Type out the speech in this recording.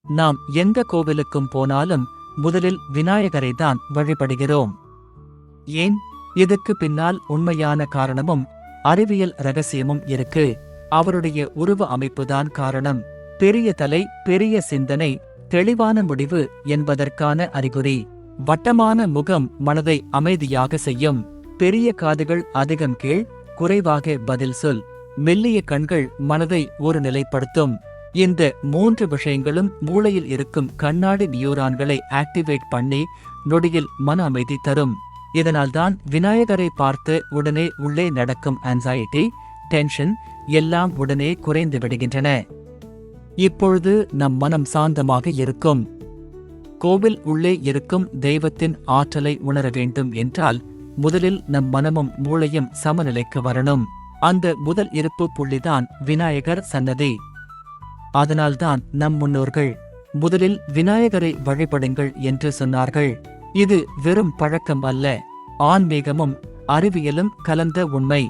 நாம் எந்த கோவிலுக்கும் போனாலும் முதலில் விநாயகரை தான் வழிபடுகிறோம். ஏன்? இதுக்கு பின்னால் உண்மையான காரணமும் அறிவியல் ரகசியமும் இருக்கு. அவருடைய உருவ அமைப்புதான் காரணம். பெரிய தலை, பெரிய சிந்தனை, தெளிவான முடிவு என்பதற்கான அறிகுறி. வட்டமான முகம் மனதை அமைதியாக செய்யும். பெரிய காதுகள் அதிகம் கேள், குறைவாக பதில் சொல். மெல்லிய கண்கள் மனதை ஒரு நிலைப்படுத்தும். இந்த 3 விஷயங்களும் மூளையில் இருக்கும் கண்ணாடி நியூரான்களை ஆக்டிவேட் பண்ணி நொடியில் மன அமைதி தரும். இதனால்தான் விநாயகரை பார்த்து உடனே உள்ளே நடக்கும் ஆன்சைட்டி, டென்ஷன் எல்லாம் உடனே குறைந்து விடுகின்றன. இப்பொழுது நம் மனம் சாந்தமாக இருக்கும். கோவில் உள்ளே இருக்கும் தெய்வத்தின் ஆற்றலை உணர வேண்டும் என்றால் முதலில் நம் மனமும் மூளையும் சமநிலைக்கு வரணும். அந்த முதல் இருப்பு புள்ளிதான் விநாயகர் சன்னதி. அதனால்தான் நம் முன்னோர்கள் முதலில் விநாயகரை வழிபடுங்கள் என்று சொன்னார்கள். இது வெறும் பழக்கம் அல்ல, ஆன்மீகமும் அறிவியலும் கலந்த உண்மை.